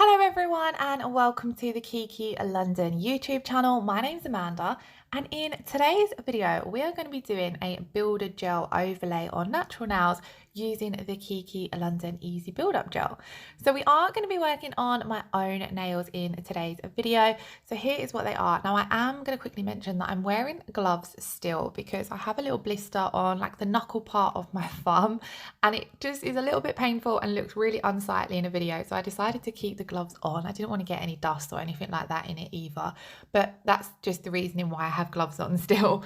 Hello everyone and welcome to the Kiki London YouTube channel. My name's Amanda and in today's video we are going to be doing a builder gel overlay on natural nails using the Kiki London Easy Build Up Gel. So we are going to be working on my own nails in today's video. So here is what they are. Now I am going to quickly mention that I'm wearing gloves still because I have a little blister on like the knuckle part of my thumb and it just is a little bit painful and looks really unsightly in a video. So I decided to keep the gloves on. I didn't want to get any dust or anything like that in it either, but that's just the reasoning why I have gloves on still.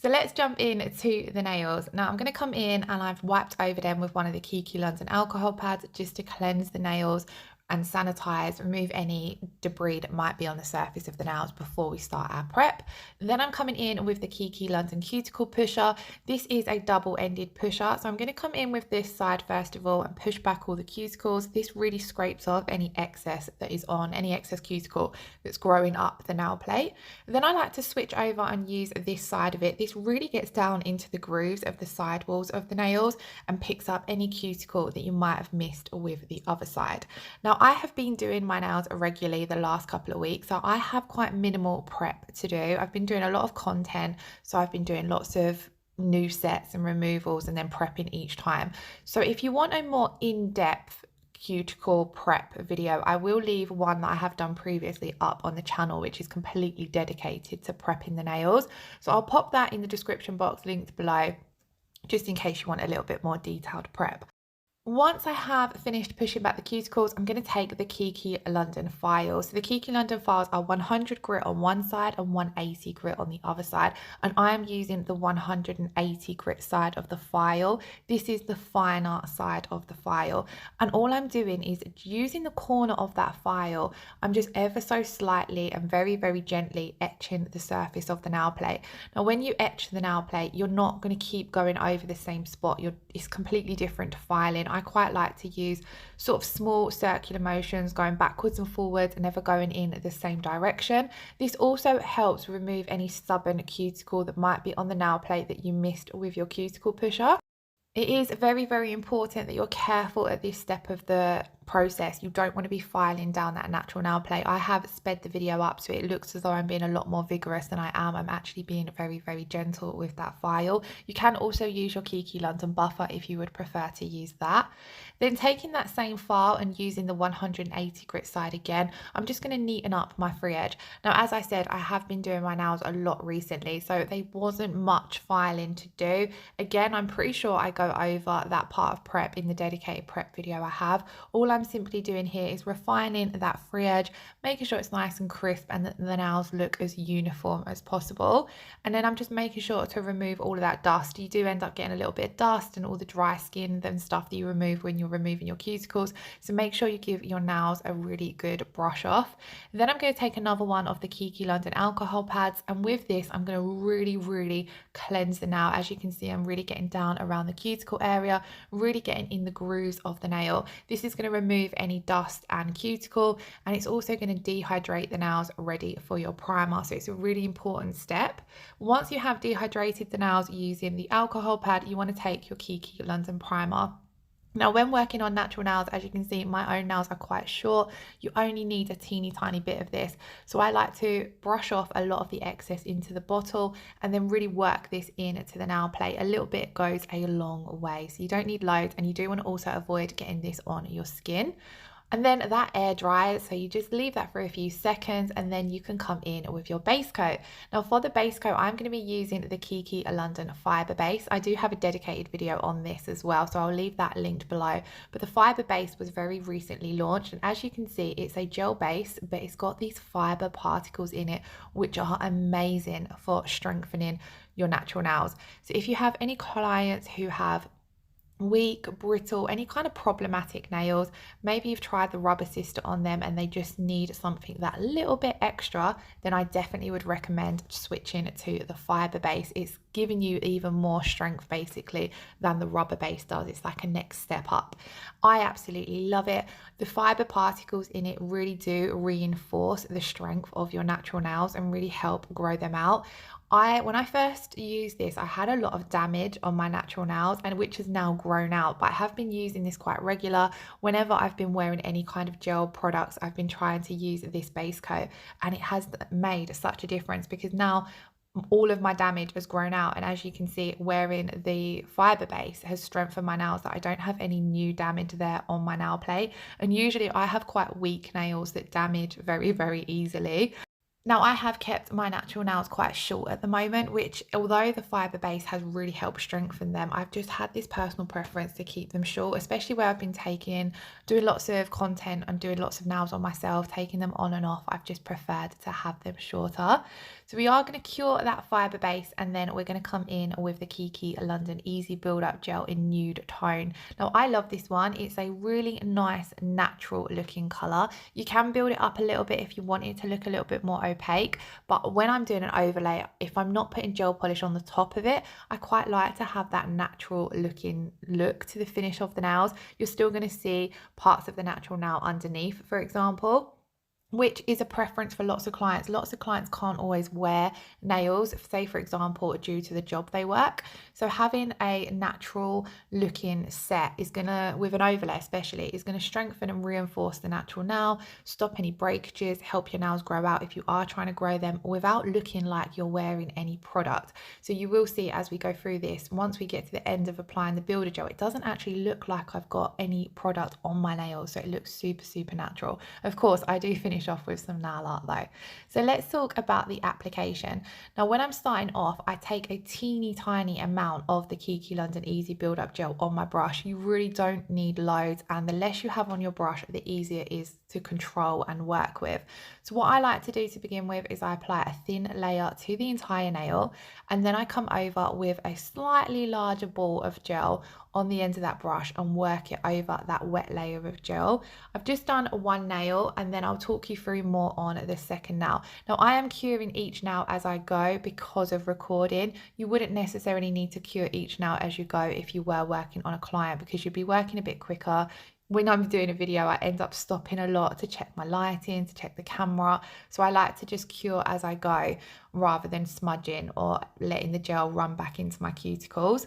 So let's jump in to the nails. Now I'm going to come in and I've wiped over them with one of the Kiki London alcohol pads just to cleanse the nails and sanitize, remove any debris that might be on the surface of the nails before we start our prep. Then I'm coming in with the Kiki London Cuticle pusher. This is a double-ended pusher, so I'm going to come in with this side first of all and push back all the cuticles. This really scrapes off any excess that is on, any excess cuticle that's growing up the nail plate. Then I like to switch over and use this side of it. This really gets down into the grooves of the side walls of the nails and picks up any cuticle that you might have missed with the other side. Now I have been doing my nails regularly the last couple of weeks, so I have quite minimal prep to do. I've been doing a lot of content, so I've been doing lots of new sets and removals and then prepping each time. So if you want a more in-depth cuticle prep video, I will leave one that I have done previously up on the channel, which is completely dedicated to prepping the nails. So I'll pop that in the description box linked below, just in case you want a little bit more detailed prep. Once I have finished pushing back the cuticles, I'm going to take the Kiki London files. So the Kiki London files are 100 grit on one side and 180 grit on the other side. And I am using the 180 grit side of the file. This is the finer side of the file. And all I'm doing is using the corner of that file, I'm just ever so slightly and very, very gently etching the surface of the nail plate. Now, when you etch the nail plate, you're not going to keep going over the same spot. It's completely different to filing. I quite like to use sort of small circular motions going backwards and forwards and never going in the same direction. This also helps remove any stubborn cuticle that might be on the nail plate that you missed with your cuticle pusher. It is very, very important that you're careful at this step of the process. You don't want to be filing down that natural nail plate. I have sped the video up so it looks as though I'm being a lot more vigorous than I am. I'm actually being very, very gentle with that file. You can also use your Kiki London buffer if you would prefer to use that. Then taking that same file and using the 180 grit side again, I'm just going to neaten up my free edge. Now, as I said, I have been doing my nails a lot recently, so there wasn't much filing to do. Again, I'm pretty sure I go over that part of prep in the dedicated prep video I have. All I'm simply doing here is refining that free edge, making sure it's nice and crisp and that the nails look as uniform as possible. And then I'm just making sure to remove all of that dust. You do end up getting a little bit of dust and all the dry skin and stuff that you remove when you're removing your cuticles. So make sure you give your nails a really good brush off. Then I'm going to take another one of the Kiki London alcohol pads, and with this I'm going to really cleanse the nail. As you can see, I'm really getting down around the cuticle area, really getting in the grooves of the nail. This is going to remove any dust and cuticle, and it's also going to dehydrate the nails ready for your primer. So it's a really important step. Once you have dehydrated the nails using the alcohol pad, you want to take your Kiki London primer. Now, when working on natural nails, as you can see, my own nails are quite short. You only need a teeny tiny bit of this. So I like to brush off a lot of the excess into the bottle and then really work this into the nail plate. A little bit goes a long way. So you don't need loads, and you do want to also avoid getting this on your skin. And then that air dries, so you just leave that for a few seconds and then you can come in with your base coat. Now for the base coat, I'm going to be using the Kiki London Fibre Base. I do have a dedicated video on this as well, so I'll leave that linked below. But the Fibre Base was very recently launched, and as you can see, it's a gel base, but it's got these fibre particles in it, which are amazing for strengthening your natural nails. So if you have any clients who have weak, brittle, any kind of problematic nails, maybe you've tried the rubber sister on them and they just need something that little bit extra, then I definitely would recommend switching to the fibre base. It's giving you even more strength basically than the rubber base does. It's like a next step up. I absolutely love it. The fibre particles in it really do reinforce the strength of your natural nails and really help grow them out. When I first used this, I had a lot of damage on my natural nails, and which has now grown out, but I have been using this quite regular. Whenever I've been wearing any kind of gel products, I've been trying to use this base coat, and it has made such a difference because now all of my damage has grown out, and as you can see, wearing the fiber base has strengthened my nails that I don't have any new damage there on my nail plate. And usually I have quite weak nails that damage very easily. Now, I have kept my natural nails quite short at the moment, which although the fibre base has really helped strengthen them, I've just had this personal preference to keep them short, especially where I've been doing lots of content and doing lots of nails on myself, taking them on and off. I've just preferred to have them shorter. So we are going to cure that fibre base, and then we're going to come in with the Kiki London Easy Build Up Gel in Nude Tone. Now, I love this one. It's a really nice, natural looking colour. You can build it up a little bit if you want it to look a little bit more opaque, but when I'm doing an overlay, if I'm not putting gel polish on the top of it, I quite like to have that natural looking look to the finish of the nails. You're still going to see parts of the natural nail underneath, for example, which is a preference for lots of clients. Lots of clients can't always wear nails, say for example, due to the job they work. So having a natural looking set is gonna, with an overlay especially, is gonna strengthen and reinforce the natural nail, stop any breakages, help your nails grow out if you are trying to grow them without looking like you're wearing any product. So you will see as we go through this, once we get to the end of applying the builder gel, it doesn't actually look like I've got any product on my nails. So it looks super natural. Of course, I do finish off with some nail art though. So let's talk about the application. Now, when I'm starting off, I take a teeny tiny amount of the Kiki London Easy Build Up Gel on my brush. You really don't need loads, and the less you have on your brush, the easier it is to control and work with. So what I like to do to begin with is I apply a thin layer to the entire nail, and then I come over with a slightly larger ball of gel on the end of that brush and work it over that wet layer of gel. I've just done one nail, and then I'll talk you through more on the second nail. Now, I am curing each nail as I go because of recording. You wouldn't necessarily need to cure each nail as you go if you were working on a client, because you'd be working a bit quicker. When I'm doing a video, I end up stopping a lot to check my lighting, to check the camera. So I like to just cure as I go rather than smudging or letting the gel run back into my cuticles.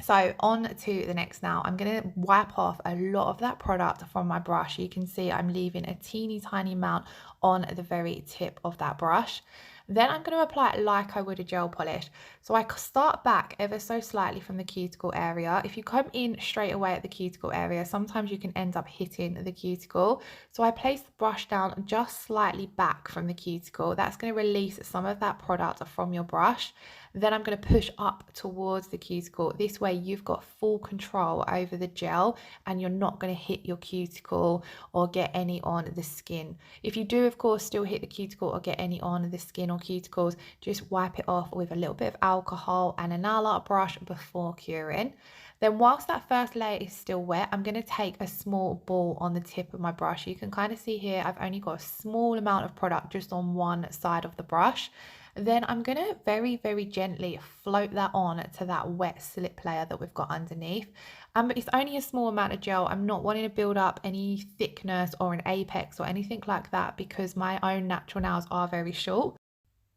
So on to the next nail. I'm going to wipe off a lot of that product from my brush. You can see I'm leaving a teeny tiny amount on the very tip of that brush. Then I'm going to apply it like I would a gel polish. So I start back ever so slightly from the cuticle area. If you come in straight away at the cuticle area, sometimes you can end up hitting the cuticle. So I place the brush down just slightly back from the cuticle. That's going to release some of that product from your brush. Then I'm going to push up towards the cuticle. This way you've got full control over the gel, and you're not going to hit your cuticle or get any on the skin. If you do, of course, still hit the cuticle or get any on the skin or cuticles, just wipe it off with a little bit of alcohol and a nail art brush before curing. Then whilst that first layer is still wet, I'm going to take a small ball on the tip of my brush. You can kind of see here I've only got a small amount of product just on one side of the brush. Then I'm going to very gently float that on to that wet slip layer that we've got underneath. It's only a small amount of gel. I'm not wanting to build up any thickness or an apex or anything like that because my own natural nails are very short.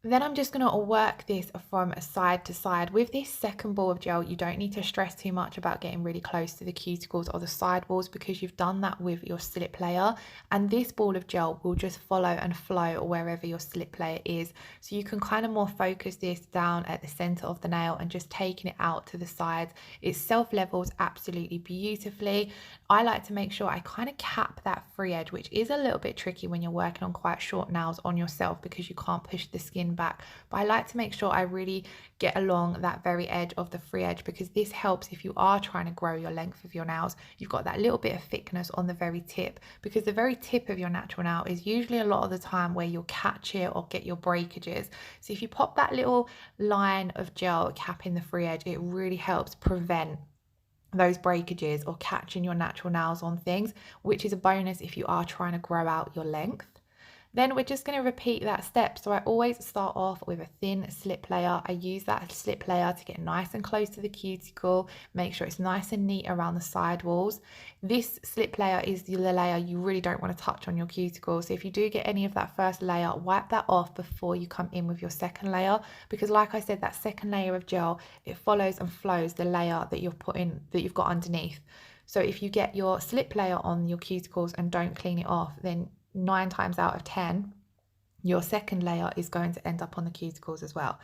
Then I'm just going to work this from side to side. With this second ball of gel, you don't need to stress too much about getting really close to the cuticles or the side walls because you've done that with your slip layer. And this ball of gel will just follow and flow wherever your slip layer is. So you can kind of more focus this down at the center of the nail and just taking it out to the sides. It self-levels absolutely beautifully. I like to make sure I kind of cap that free edge, which is a little bit tricky when you're working on quite short nails on yourself because you can't push the skin back, but I like to make sure I really get along that very edge of the free edge because this helps if you are trying to grow your length of your nails. You've got that little bit of thickness on the very tip, because the very tip of your natural nail is usually a lot of the time where you'll catch it or get your breakages. So if you pop that little line of gel capping the free edge, it really helps prevent those breakages or catching your natural nails on things, which is a bonus if you are trying to grow out your length. Then we're just going to repeat that step. So I always start off with a thin slip layer. I use that slip layer to get nice and close to the cuticle, make sure it's nice and neat around the side walls. This slip layer is the layer you really don't want to touch on your cuticle. So if you do get any of that first layer, wipe that off before you come in with your second layer, because like I said, that second layer of gel, it follows and flows the layer that you've got underneath. So if you get your slip layer on your cuticles and don't clean it off, then 9 times out of 10, your second layer is going to end up on the cuticles as well.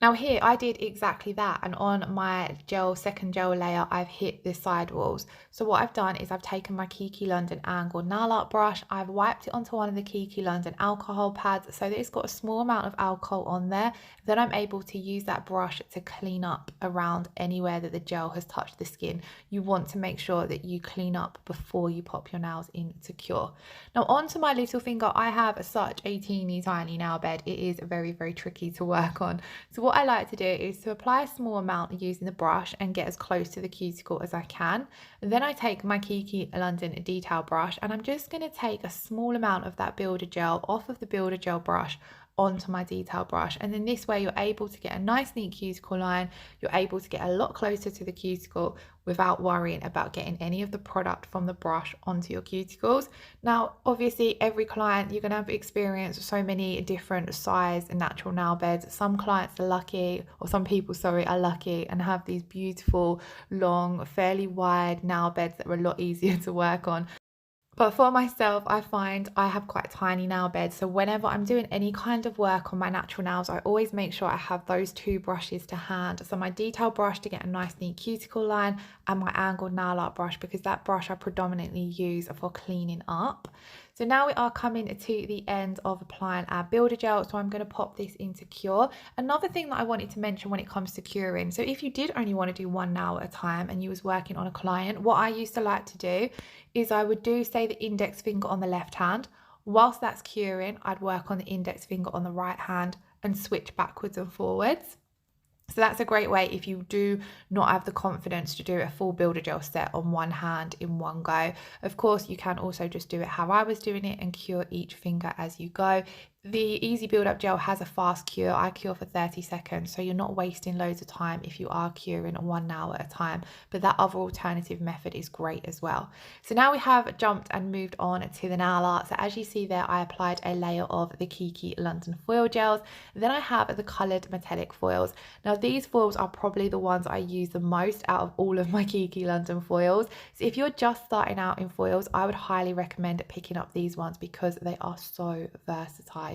Now here, I did exactly that, and on my second gel layer, I've hit the side walls. So what I've done is I've taken my Kiki London angled nail art brush, I've wiped it onto one of the Kiki London alcohol pads so that it's got a small amount of alcohol on there. Then I'm able to use that brush to clean up around anywhere that the gel has touched the skin. You want to make sure that you clean up before you pop your nails in to cure. Now onto my little finger, I have such a teeny tiny nail bed. It is very, very tricky to work on. So what I like to do is to apply a small amount using the brush and get as close to the cuticle as I can. And then I take my Kiki London detail brush and I'm just going to take a small amount of that builder gel off of the builder gel brush onto my detail brush, and then this way you're able to get a nice neat cuticle line. You're able to get a lot closer to the cuticle without worrying about getting any of the product from the brush onto your cuticles. Now obviously every client, you're going to have experience with so many different size and natural nail beds. Some clients are lucky, or some people sorry are lucky and have these beautiful long fairly wide nail beds that are a lot easier to work on. But for myself, I find I have quite a tiny nail bed. So whenever I'm doing any kind of work on my natural nails, I always make sure I have those two brushes to hand. So my detail brush to get a nice neat cuticle line, and my angled nail art brush, because that brush I predominantly use for cleaning up. So now we are coming to the end of applying our builder gel. So I'm going to pop this into cure. Another thing that I wanted to mention when it comes to curing. So if you did only want to do one nail at a time and you was working on a client, what I used to like to do is I would do, say, the index finger on the left hand. Whilst that's curing, I'd work on the index finger on the right hand and switch backwards and forwards. So that's a great way if you do not have the confidence to do a full builder gel set on one hand in one go. Of course, you can also just do it how I was doing it and cure each finger as you go. The Easy Build Up Gel has a fast cure. I cure for 30 seconds, so you're not wasting loads of time if you are curing one nail at a time. But that other alternative method is great as well. So now we have jumped and moved on to the nail art. So as you see there, I applied a layer of the Kiki London foil gels. Then I have the coloured metallic foils. Now these foils are probably the ones I use the most out of all of my Kiki London foils. So if you're just starting out in foils, I would highly recommend picking up these ones because they are so versatile.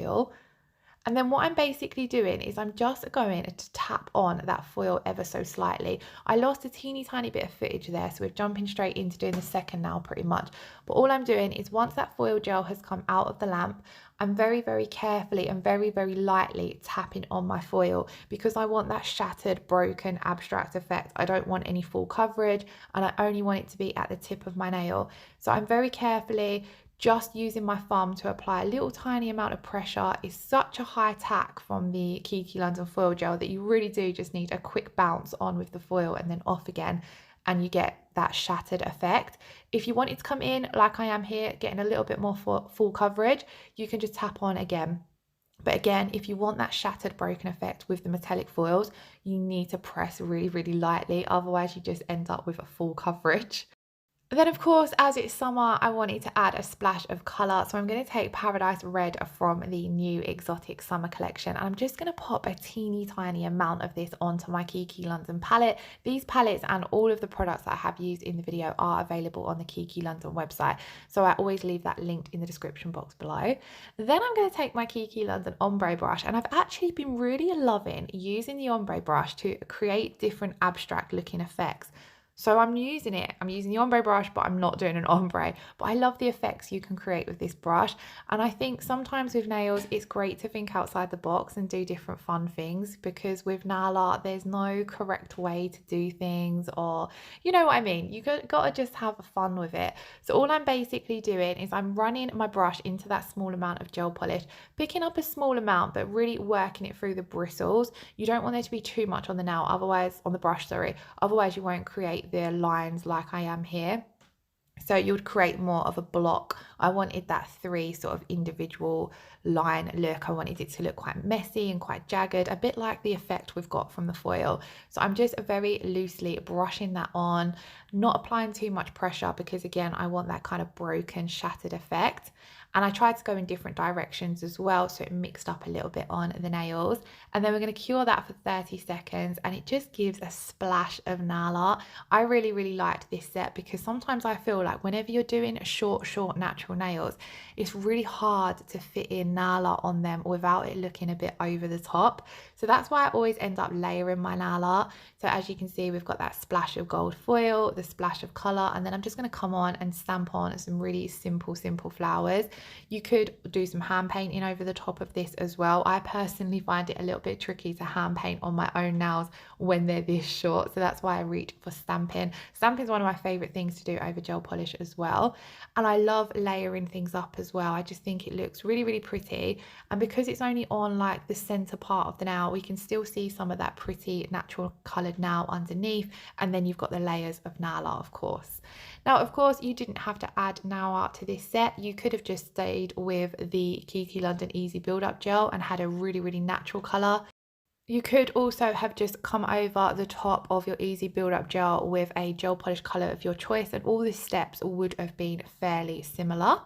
And then what I'm basically doing is I'm just going to tap on that foil ever so slightly. I lost a teeny tiny bit of footage there, so we're jumping straight into doing the second now pretty much. But all I'm doing is once that foil gel has come out of the lamp, I'm very, very carefully and very, very lightly tapping on my foil because I want that shattered, broken, abstract effect. I don't want any full coverage and I only want it to be at the tip of my nail. So I'm very carefully just using my thumb to apply a little tiny amount of pressure. Is such a high tack from the Kiki London foil gel that you really do just need a quick bounce on with the foil and then off again, and you get that shattered effect. If you want it to come in like I am here, getting a little bit more full coverage, you can just tap on again. But again, if you want that shattered broken effect with the metallic foils, you need to press really, really lightly, otherwise you just end up with a full coverage. Then of course, as it's summer, I wanted to add a splash of colour. So I'm going to take Paradise Red from the new Exotic Summer Collection. And I'm just going to pop a teeny tiny amount of this onto my Kiki London palette. These palettes and all of the products that I have used in the video are available on the Kiki London website. So I always leave that linked in the description box below. Then I'm going to take my Kiki London ombre brush. And I've actually been really loving using the ombre brush to create different abstract looking effects. So I'm using the ombre brush, but I'm not doing an ombre. But I love the effects you can create with this brush. And I think sometimes with nails, it's great to think outside the box and do different fun things, because with nail art, there's no correct way to do things, or you know what I mean? You gotta just have fun with it. So all I'm basically doing is I'm running my brush into that small amount of gel polish, picking up a small amount, but really working it through the bristles. You don't want there to be too much on the nail, otherwise, on the brush, sorry. Otherwise you won't create the lines like I am here. So you would create more of a block I wanted that 3 sort of individual line look. I wanted it to look quite messy and quite jagged, a bit like the effect we've got from the foil. So I'm just very loosely brushing that on, not applying too much pressure because again, I want that kind of broken, shattered effect. And I tried to go in different directions as well, so it mixed up a little bit on the nails. And then we're going to cure that for 30 seconds, and it just gives a splash of nail art. I really, really liked this set because sometimes I feel like whenever you're doing short natural nails, it's really hard to fit in nail art on them without it looking a bit over the top. So that's why I always end up layering my nail art. So as you can see, we've got that splash of gold foil, the splash of color, and then I'm just going to come on and stamp on some really simple flowers. You could do some hand painting over the top of this as well. I personally find it a little bit tricky to hand paint on my own nails when they're this short, so that's why I reach for stamping. Stamping is one of my favorite things to do over gel polish as well, and I love layering things up as well. I just think it looks really, really pretty, and because it's only on like the center part of the nail, we can still see some of that pretty natural colored nail underneath, and then you've got the layers of nail art, of course. Now, of course, you didn't have to add nail art to this set. You could have just stayed with the Kiki London Easy Build Up Gel and had a really, really natural color. You could also have just come over the top of your Easy Build Up Gel with a gel polish color of your choice, and all the steps would have been fairly similar.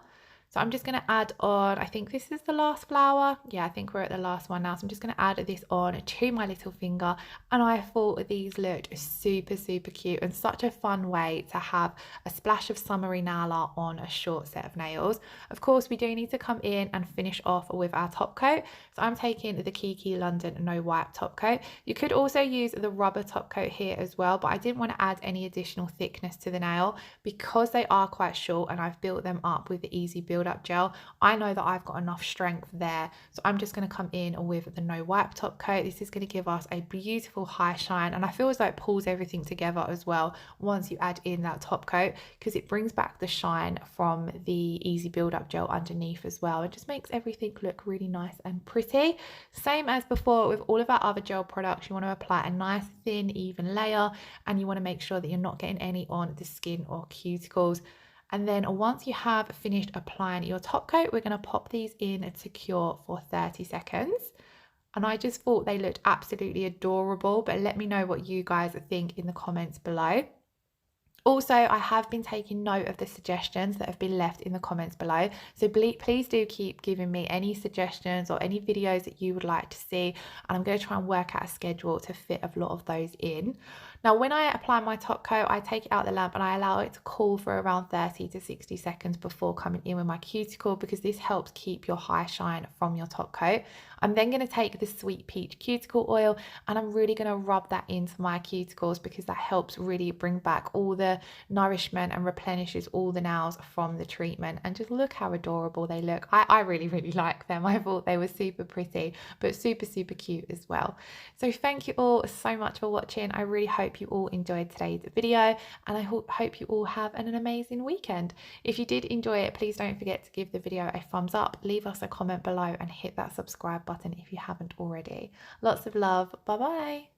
So I'm just going to add on, I think this is the last flower. Yeah, I think we're at the last one now. So I'm just going to add this on to my little finger. And I thought these looked super, super cute and such a fun way to have a splash of summery nail art on a short set of nails. Of course, we do need to come in and finish off with our top coat. So I'm taking the Kiki London No Wipe top coat. You could also use the rubber top coat here as well, but I didn't want to add any additional thickness to the nail because they are quite short and I've built them up with the Easy Build Up Gel. I know that I've got enough strength there, so I'm just going to come in with the No Wipe top coat. This is going to give us a beautiful high shine, and I feel as though it pulls everything together as well once you add in that top coat, because it brings back the shine from the Easy Build Up Gel underneath as well. It just makes everything look really nice and pretty. Same as before with all of our other gel products, you want to apply a nice thin even layer, and you want to make sure that you're not getting any on the skin or cuticles. And then once you have finished applying your top coat, we're going to pop these in to cure for 30 seconds. And I just thought they looked absolutely adorable, but let me know what you guys think in the comments below. Also, I have been taking note of the suggestions that have been left in the comments below. So please do keep giving me any suggestions or any videos that you would like to see. And I'm going to try and work out a schedule to fit a lot of those in. Now, when I apply my top coat, I take it out the lamp and I allow it to cool for around 30 to 60 seconds before coming in with my cuticle, because this helps keep your high shine from your top coat. I'm then going to take the Sweet Peach cuticle oil and I'm really going to rub that into my cuticles, because that helps really bring back all the nourishment and replenishes all the nails from the treatment. And just look how adorable they look. I really, really like them. I thought they were super pretty, but super, super cute as well. So thank you all so much for watching. I really hope you all enjoyed today's video, and I hope you all have an amazing weekend. If you did enjoy it, please don't forget to give the video a thumbs up, leave us a comment below, and hit that subscribe button if you haven't already. Lots of love. Bye bye.